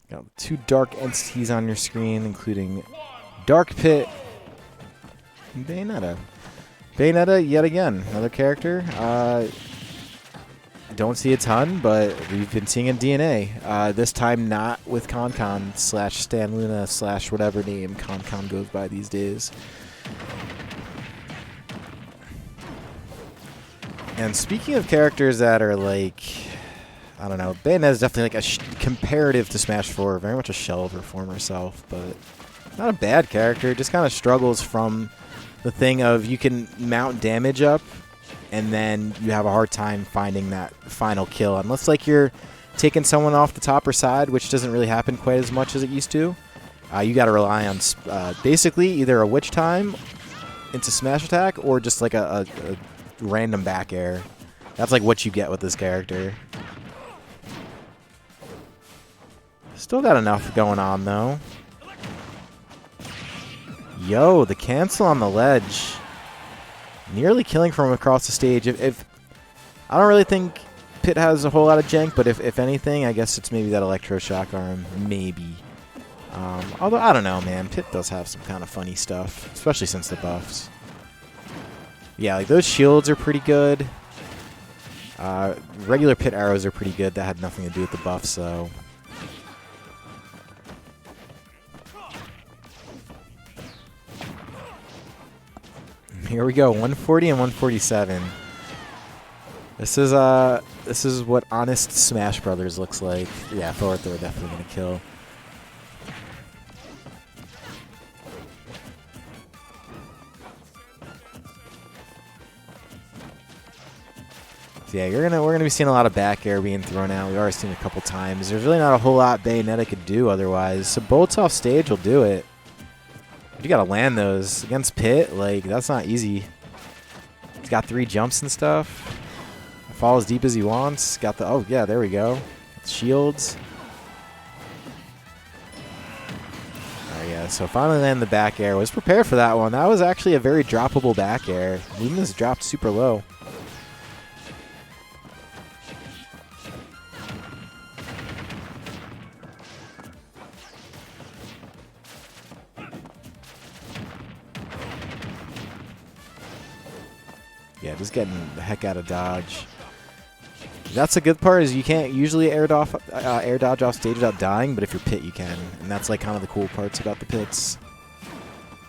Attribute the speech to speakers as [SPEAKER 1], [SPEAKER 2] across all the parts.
[SPEAKER 1] Got 2 dark entities on your screen, including Dark Pit and Batonetta. Batonetta, yet again, another character. Don't see a ton, but we've been seeing in DNA. This time not with ConCon / Stan Luna / whatever name ConCon goes by these days. And speaking of characters that are like, I don't know, Bayonetta is definitely like a comparative to Smash 4, very much a shell of her former self, but not a bad character. Just kind of struggles from the thing of you can mount damage up, and then you have a hard time finding that final kill. Unless like you're taking someone off the top or side, which doesn't really happen quite as much as it used to. You got to rely on basically either a witch time into smash attack or just like a random back air. That's like what you get with this character. Still got enough going on though. Yo, the cancel on the ledge. Nearly killing from across the stage. If I don't really think Pit has a whole lot of jank, but if anything, I guess it's maybe that electroshock arm, maybe. Although I don't know, man. Pit does have some kind of funny stuff, especially since the buffs. Yeah, like those shields are pretty good. Regular Pit arrows are pretty good. That had nothing to do with the buffs, so. Here we go, 140 and 147. This is what honest Smash Brothers looks like. Yeah, Thor definitely gonna kill. So yeah, we're gonna be seeing a lot of back air being thrown out. We've already seen it a couple times. There's really not a whole lot Batonetta could do otherwise. So bolts off stage will do it. You gotta land those against Pit. Like, that's not easy. He's got 3 jumps and stuff. Fall as deep as he wants. Got the, oh yeah, there we go. Shields. Oh yeah, so finally land the back air. Was prepared for that one. That was actually a very droppable back air. Luminous dropped super low. Yeah, just getting the heck out of dodge. That's the good part is you can't usually air dodge off stage without dying, but if you're Pit, you can, and that's like kind of the cool parts about the Pits.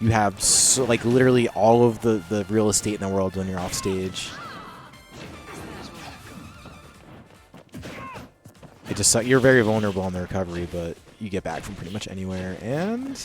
[SPEAKER 1] You have like literally all of the real estate in the world when you're off stage. It just you're very vulnerable on the recovery, but you get back from pretty much anywhere. And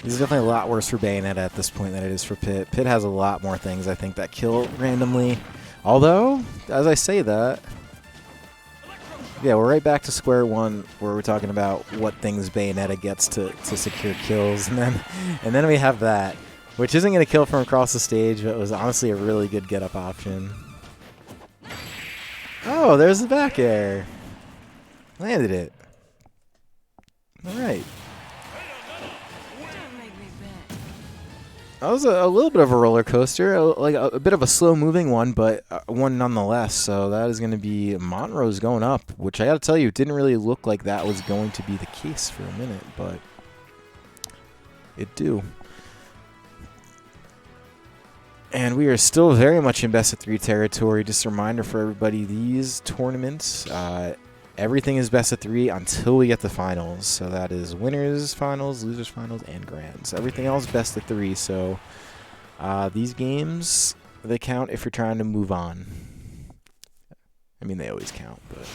[SPEAKER 1] this is definitely a lot worse for Batonetta at this point than it is for Pit. Pit has a lot more things, I think, that kill randomly. Although, as I say that, yeah, we're right back to square one where we're talking about what things Batonetta gets to secure kills. And then we have that, which isn't going to kill from across the stage, but it was honestly a really good get-up option. Oh, there's the back air. Landed it. All right. That was a little bit of a roller coaster, like a bit of a slow-moving one, but one nonetheless. So that is going to be Montrose going up, which I got to tell you, it didn't really look like that was going to be the case for a minute, but it do. And we are still very much in best-of-3 territory. Just a reminder for everybody, these tournaments, everything is best-of-3 until we get the finals. So that is winners finals, losers finals, and grands. Everything else best-of-3. So these games, they count if you're trying to move on. I mean, they always count, but...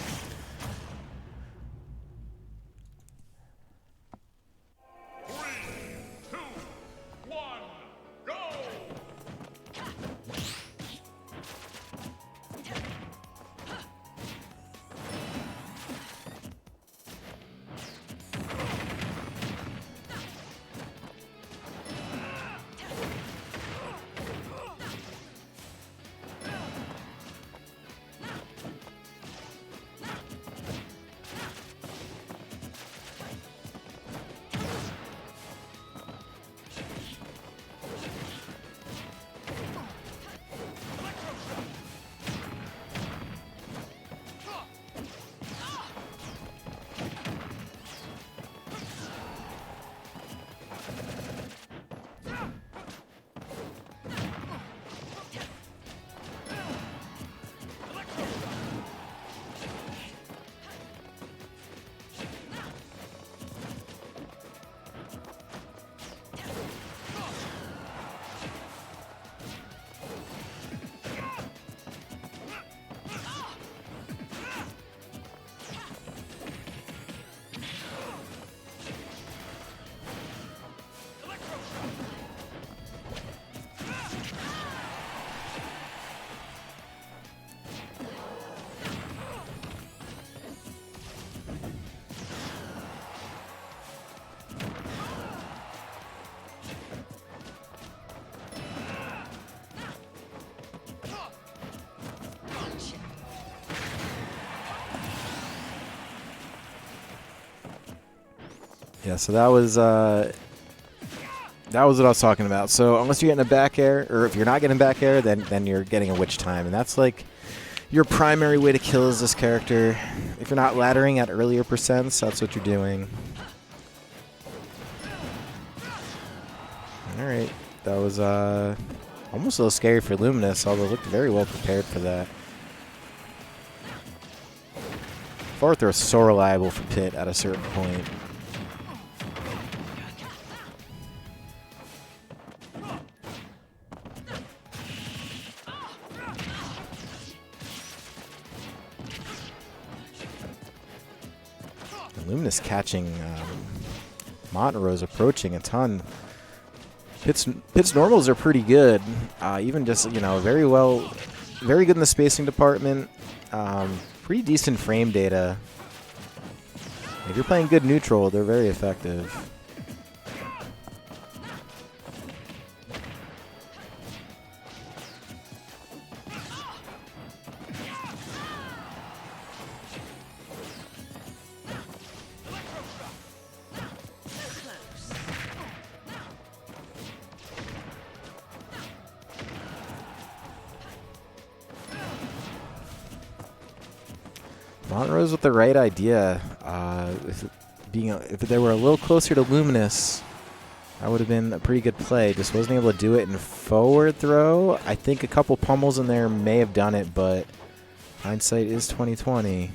[SPEAKER 1] Yeah, so that was what I was talking about. So unless you're getting a back air, or if you're not getting back air, then you're getting a witch time, and that's like your primary way to kill is this character. If you're not laddering at earlier percents, that's what you're doing. All right, that was almost a little scary for Luminous, although looked very well prepared for that. Forward throw is so reliable for Pit at a certain point. Luminous catching Montrose approaching a ton. Pit's normals are pretty good. Even just, you know, very good in the spacing department. Pretty decent frame data. If you're playing good neutral, they're very effective. Montrose with the right idea. If they were a little closer to Luminous, that would have been a pretty good play. Just wasn't able to do it in forward throw. I think a couple pummels in there may have done it, but hindsight is 20/20.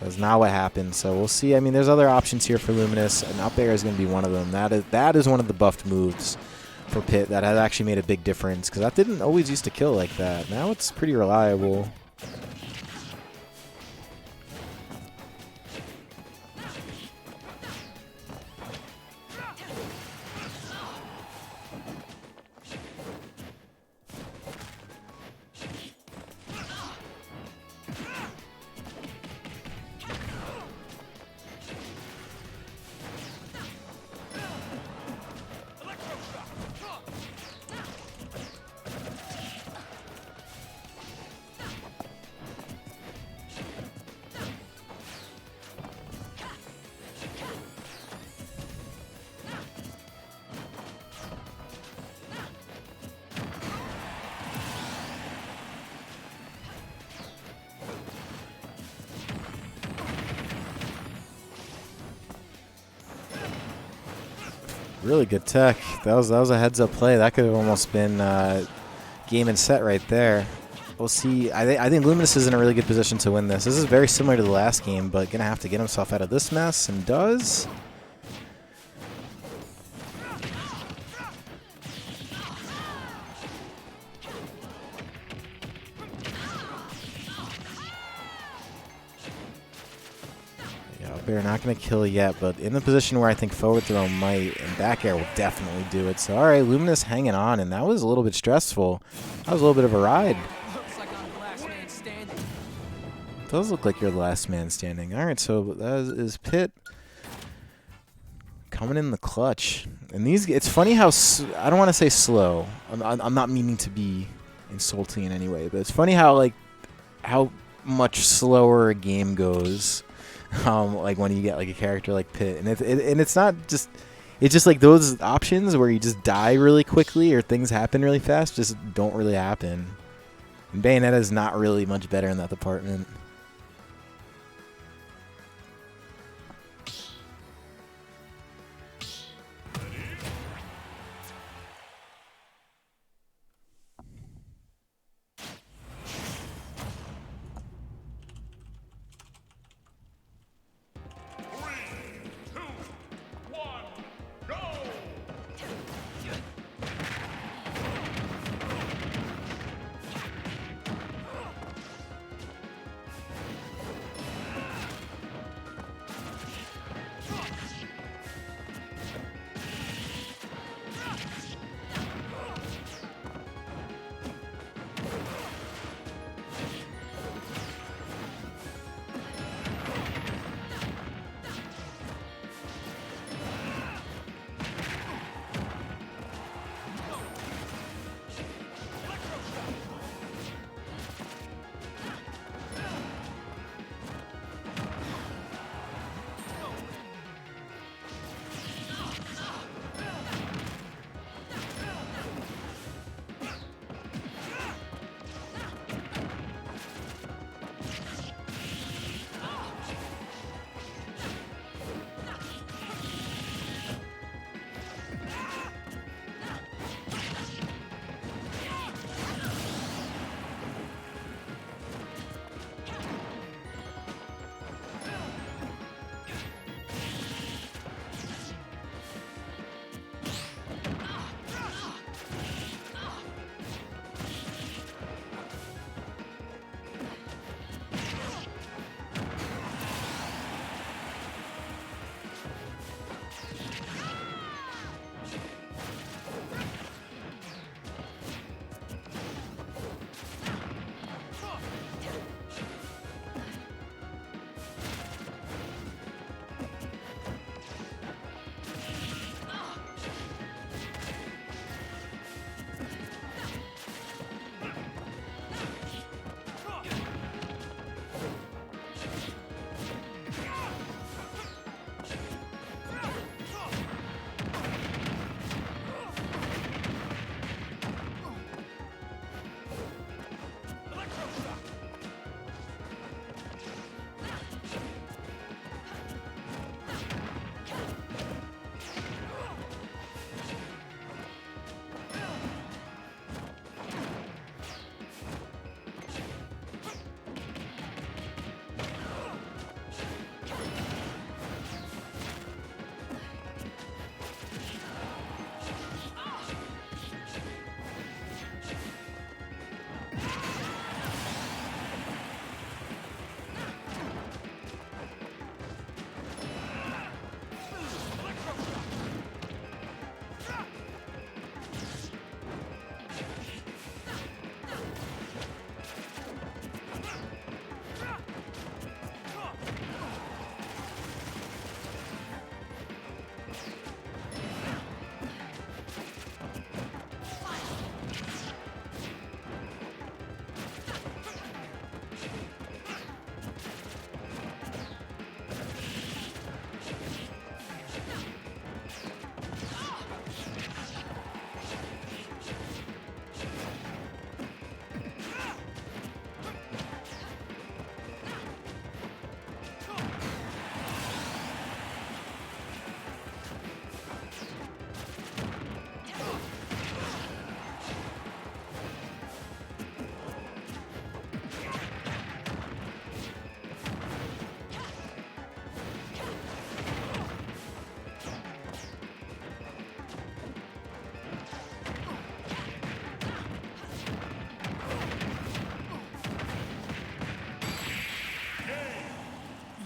[SPEAKER 1] That's not what happened. So we'll see. I mean, there's other options here for Luminous, and up air is going to be one of them. That is one of the buffed moves for Pit that has actually made a big difference, because that didn't always used to kill like that. Now it's pretty reliable. Really good tech. That was a heads-up play. That could have almost been game and set right there. We'll see. I think Luminous is in a really good position to win this. This is very similar to the last game, but going to have to get himself out of this mess, and does. Bear not going to kill yet, but in the position where I think forward throw might, and back air will definitely do it. So, all right, Luminous hanging on, and that was a little bit stressful. That was a little bit of a ride.
[SPEAKER 2] Looks like I'm the last man standing.
[SPEAKER 1] Does look like you're the last man standing. All right, so that is Pitt coming in the clutch. And these, it's funny how, I don't want to say slow. I'm not meaning to be insulting in any way, but it's funny how, like, how much slower a game goes. Like when you get like a character like Pitt, and it's not just, it's just like those options where you just die really quickly or things happen really fast just don't really happen. And Batonetta is not really much better in that department.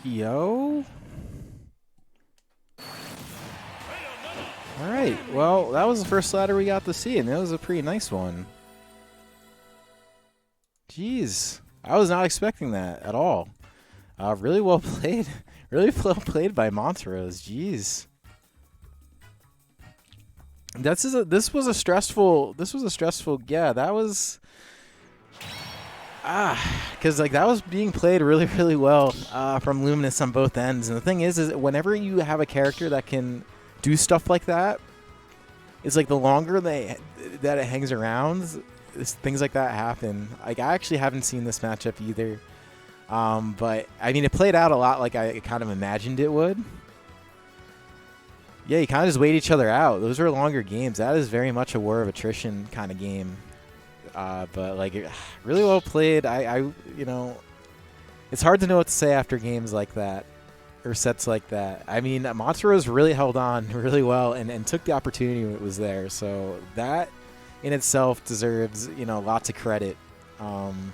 [SPEAKER 1] Yo. All right. Well, that was the first ladder we got to see, and that was a pretty nice one. Jeez. I was not expecting that at all. Really well played. Really well played by Montrose. Jeez. This was a stressful. Yeah, that was. Because like that was being played really, really well from Luminous on both ends. And the thing is whenever you have a character that can do stuff like that, it's like the longer that it hangs around, things like that happen. Like I actually haven't seen this matchup either, but I mean it played out a lot like I kind of imagined it would. Yeah, you kind of just wait each other out. Those are longer games. That is very much a war of attrition kind of game. But like really well played. I you know, it's hard to know what to say after games like that or sets like that. I mean, Montrose really held on really well and took the opportunity when it was there. So that in itself deserves, you know, lots of credit. And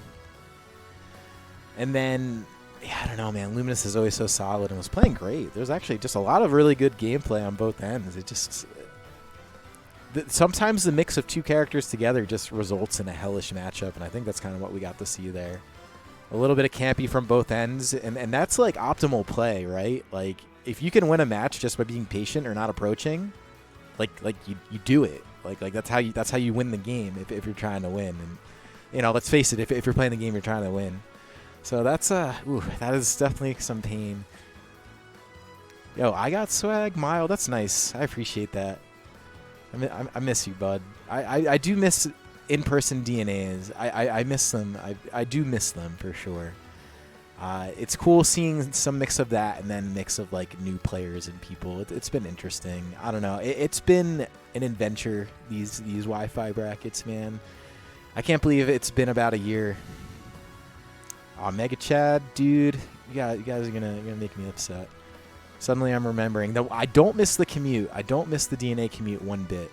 [SPEAKER 1] then yeah, I don't know, man. Luminous is always so solid and was playing great. There's actually just a lot of really good gameplay on both ends. It just sometimes the mix of two characters together just results in a hellish matchup, and I think that's kind of what we got to see there. A little bit of campy from both ends, and that's like optimal play, right? Like if you can win a match just by being patient or not approaching, like you do it. Like that's how you win the game if you're trying to win. And you know, let's face it, if you're playing the game, you're trying to win. So that's that is definitely some pain. Yo, I got swag, Mile. That's nice. I appreciate that. I miss you, bud. I do miss in-person DNAs. I miss them. I do miss them for sure. It's cool seeing some mix of that and then mix of like new players and people. It's been interesting. I don't know. It's been an adventure. These Wi-Fi brackets, man. I can't believe it's been about a year. Aw, Mega Chad, dude, you guys are gonna make me upset. Suddenly I'm remembering. Though I don't miss the commute. I don't miss the DNA commute one bit.